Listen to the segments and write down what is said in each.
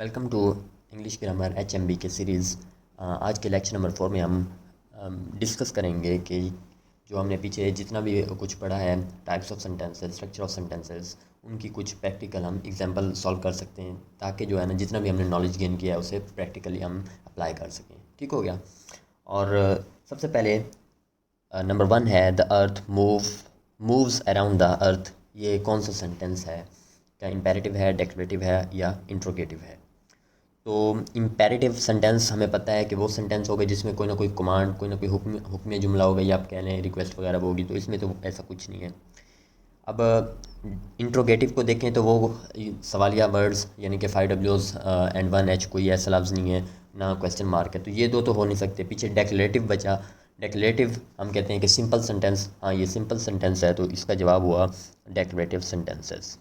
Welcome to English grammar HMB के series. आज के लेक्चर नंबर 4 में हम डिस्कस करेंगे कि जो हमने पीछे जितना भी कुछ पढ़ा है, types of sentences, structure of sentences, उनकी कुछ प्रैक्टिकल हम एग्जांपल सॉल्व कर सकते हैं ताकि जो है ना जितना भी हमने नॉलेज गेन किया है उसे प्रैक्टिकली हम अप्लाई कर सकें। ठीक हो गया। और सबसे पहले नंबर 1 है the earth moves around the earth. ये कौन सा सेंटेंस है? क्या इम्पेरेटिव है, डेक्लरेटिव है या इंट्रोगेटिव है? तो इम्पेरेटिव सेंटेंस हमें पता है कि वो सेंटेंस हो गए जिसमें कोई ना कोई कमांड, कोई ना कोई हुक्म जुमला हो गई, या आप कह लें रिक्वेस्ट वगैरह होगी, तो इसमें तो ऐसा कुछ नहीं है। अब इंट्रोगेटिव को देखें तो वो सवालिया वर्ड्स यानी कि 5 Ws एंड 1 H, कोई ऐसा लफ्ज़ नहीं है, ना क्वेश्चन मार्क है, तो ये दो तो हो नहीं सकते। पीछे डेक्लेरेटिव बचा। डेक्लेरेटिव हम कहते हैं कि सिंपल सेंटेंस, हाँ ये सिंपल सेंटेंस है, तो इसका जवाब हुआ डेक्लेरेटिव सेंटेंसेस।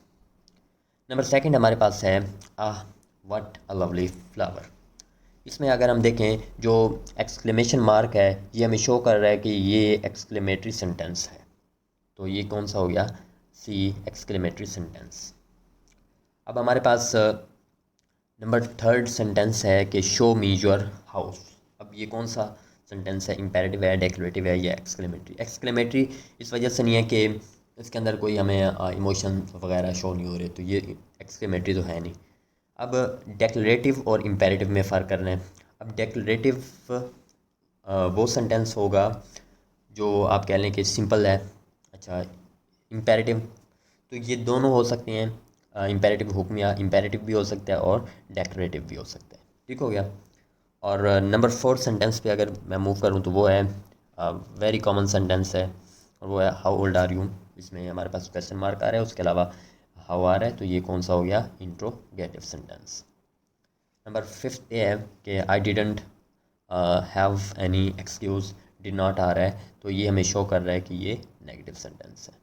नंबर 2 हमारे पास है आह व्हाट अ लवली फ्लावर। इसमें अगर हम देखें जो एक्सक्लेमेशन मार्क है ये हमें शो कर रहा है कि ये एक्सक्लेमेटरी सेंटेंस है, तो ये कौन सा हो गया? सी, एक्सक्लेमेटरी सेंटेंस। अब हमारे पास नंबर 3 सेंटेंस है कि शो मी योर हाउस। अब ये कौन सा सेंटेंस है? इम्पेरेटिव है, डेक्लेरेटिव है या एक्सक्लेमेटरी? एक्सक्लेमेटरी इस वजह से नहीं है कि इसके अंदर कोई हमें इमोशन वगैरह शो नहीं हो रहे, तो ये एक्सक्लेमेटरी तो है नहीं। अब डेक्लरेटिव और इम्पेरेटिव में फ़र्क करना है। अब डेक्लरेटिव वो सेंटेंस होगा जो आप कह लें कि सिंपल है। अच्छा, इम्पेरेटिव तो ये दोनों हो सकते हैं, इम्पेरेटिव हुक्म या इम्पेरेटिव भी हो सकता है और डेक्लरेटिव भी हो सकता है। ठीक हो गया। और नंबर 4 सेंटेंस पे अगर मैं मूव करूँ तो वो है वेरी कॉमन सेंटेंस है, और वो है हाउ ओल्ड आर यू। इसमें हमारे पास क्वेश्चन मार्क आ रहा है, उसके अलावा हाउ आ रहा है, तो ये कौन सा हो गया? Interrogative sentence. नंबर 5 ये है कि I didn't have any excuse. Did not आ रहा है, तो ये हमें शो कर रहा है कि ये नेगेटिव सेंटेंस है।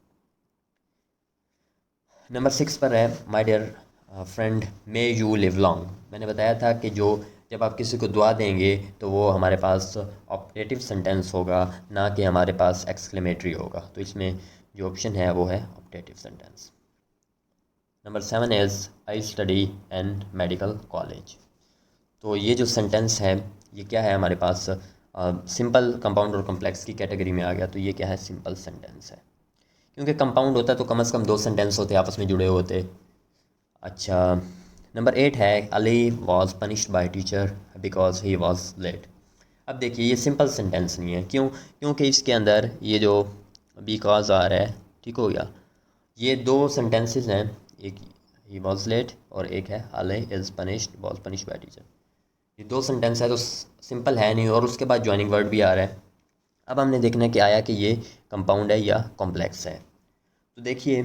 नंबर 6 पर है my dear friend may you live long. मैंने बताया था कि जो जब आप किसी को दुआ देंगे तो वो हमारे पास ऑप्टेटिव सेंटेंस होगा, ना कि हमारे पास एक्सक्लेमेटरी होगा, तो इसमें जो ऑप्शन है वो है optative sentence. Number 7 is I study and medical college. तो ये जो सेंटेंस है ये क्या है? हमारे पास सिंपल, कंपाउंड और कॉम्प्लेक्स की कैटेगरी में आ गया, तो ये क्या है? सिंपल सेंटेंस है। क्योंकि कंपाउंड होता है तो कम से कम 2 सेंटेंस होते, आपस में जुड़े होते। अच्छा, नंबर 8 है Ali was punished by teacher because he was late. अब देखिए ये सिंपल सेंटेंस नहीं है। क्यों? क्योंकि इसके अंदर ये जो बिकॉज आ रहा है, ठीक हो गया, ये 2 सेंटेंसेस हैं, एक ही वॉज लेट और एक है Ali is punished was punished by teacher. ये 2 सेंटेंस है तो सिंपल है नहीं, और उसके बाद ज्वाइनिंग वर्ड भी आ रहा है। अब हमने देखना है कि आया कि ये कंपाउंड है या कॉम्प्लेक्स है। तो देखिए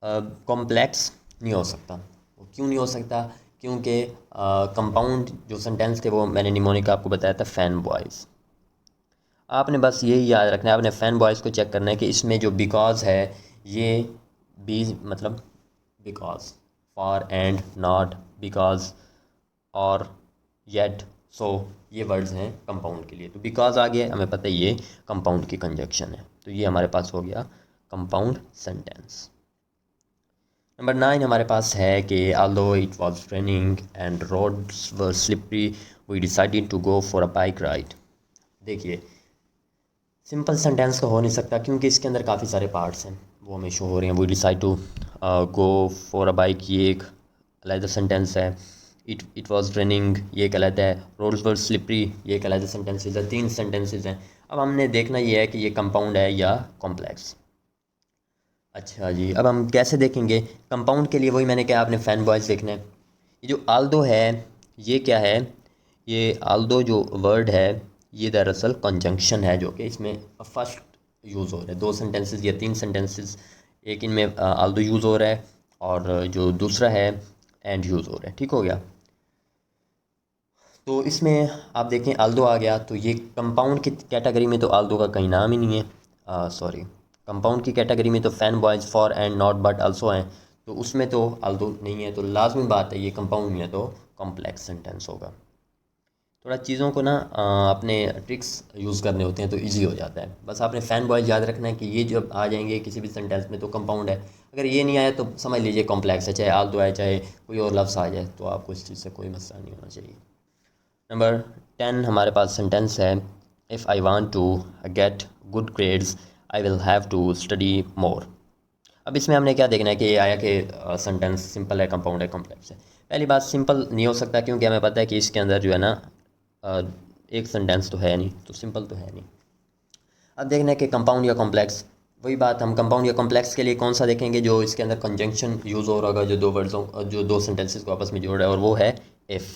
कॉम्प्लेक्स नहीं हो सकता। वो क्यों नहीं हो सकता? क्योंकि कंपाउंड जो सेंटेंस थे वो मैंने निमोनिक आपको बताया था फैन बॉयज़। आपने बस यही याद रखना है, आपने फैन बॉयज़ को चेक करना है कि इसमें जो बिकॉज है ये बी मतलब because, for and, not, because और येट, सो, ये वर्ड्स हैं कंपाउंड के लिए। तो बिकॉज आ गया, हमें पता है ये कंपाउंड की कंजक्शन है, तो ये हमारे पास हो गया कंपाउंड सेंटेंस। नंबर 9 हमारे पास है कि although it was raining and roads were slippery we decided to go for a bike ride। देखिए सिंपल सेंटेंस तो हो नहीं सकता क्योंकि इसके अंदर काफ़ी सारे पार्ट्स हैं, वो हमें शो हो रहे हैं। We decide to go for a bike, ये एक अलग सेंटेंस है। इट वाज रेनिंग, ये एक अलग है। रोड्स वर स्लिपरी, ये एक अलग सेंटेंसेस है। 3 सेंटेंसेस हैं। अब हमने देखना ये है कि ये कंपाउंड है या कॉम्प्लेक्स। अच्छा जी, अब हम कैसे देखेंगे? कंपाउंड के लिए वही मैंने कहा, आपने फैन बॉयज़ देखना है। ये जो आल्दो है ये क्या है? ये आल्दो जो वर्ड है ये दरअसल कंजंक्शन है, जो कि इसमें फर्स्ट यूज़ हो रहा है। 2 सेंटेंसेस या 3 सेंटेंसेस, एक इनमें आल्दो यूज़ हो रहा है और जो दूसरा है एंड यूज़ हो रहा है। ठीक हो गया। तो इसमें आप देखें आल्दो आ गया, तो ये कंपाउंड की कैटेगरी में तो आल्दो का कहीं नाम ही नहीं है। सॉरी, कंपाउंड की कैटेगरी में तो fan boys, for and, not, but, also हैं, तो उसमें तो आल्दो नहीं है, तो लाजमी बात है ये कंपाउंड नहीं है तो कॉम्प्लेक्स सेंटेंस होगा। थोड़ा चीज़ों को ना अपने ट्रिक्स यूज़ करने होते हैं तो इजी हो जाता है। बस आपने फैन बॉयज़ याद रखना है कि ये जब आ जाएंगे किसी भी सेंटेंस में तो कंपाउंड है, अगर ये नहीं आया तो समझ लीजिए कॉम्प्लेक्स है, चाहे आल दो आए चाहे कोई और लफ्ज़ आ जाए, तो आपको इस चीज़ से कोई मसला नहीं होना चाहिए। नंबर 10 हमारे पास सेंटेंस है, if I want to get good grades I will have to study more. अब इसमें हमने क्या देखना है कि ये आया कि सेंटेंस सिंपल है, कंपाउंड है, कॉम्प्लेक्स है। पहली बात, सिंपल नहीं हो सकता क्योंकि हमें पता है कि इसके अंदर जो है ना अ, एक सेंटेंस तो है नहीं, तो सिंपल तो है नहीं। अब देखना है कि कंपाउंड या कॉम्प्लेक्स, वही बात, हम कंपाउंड या कॉम्प्लेक्स के लिए कौन सा देखेंगे, जो इसके अंदर कंजंक्शन यूज़ हो रहा होगा, जो दो वर्ड्सों जो दो सेंटेंसेस को आपस में जोड़ रहा है, और वो है इफ़।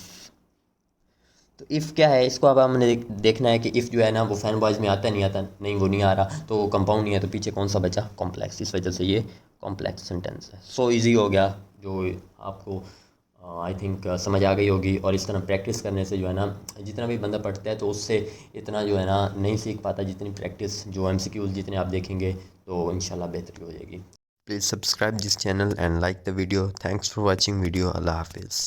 तो इफ़ क्या है, इसको अब हमने देखना है कि इफ़ जो है ना वो फैन बॉयज़ में आता है, नहीं आता, नहीं वो नहीं आ रहा, तो वो कंपाउंड नहीं है, तो पीछे कौन सा बचा, कॉम्प्लेक्स। इस वजह से ये कॉम्प्लेक्स सेंटेंस है। सो इजी हो गया, जो आपको आई थिंक समझ आ गई होगी। और इस तरह प्रैक्टिस करने से जो है ना, जितना भी बंदा पढ़ता है तो उससे इतना जो है ना नहीं सीख पाता, जितनी प्रैक्टिस, जो MCQs जितने आप देखेंगे तो इंशाल्लाह बेहतरी हो जाएगी। Please subscribe this channel and like the video. Thanks for watching video. अल्लाह हाफिज़।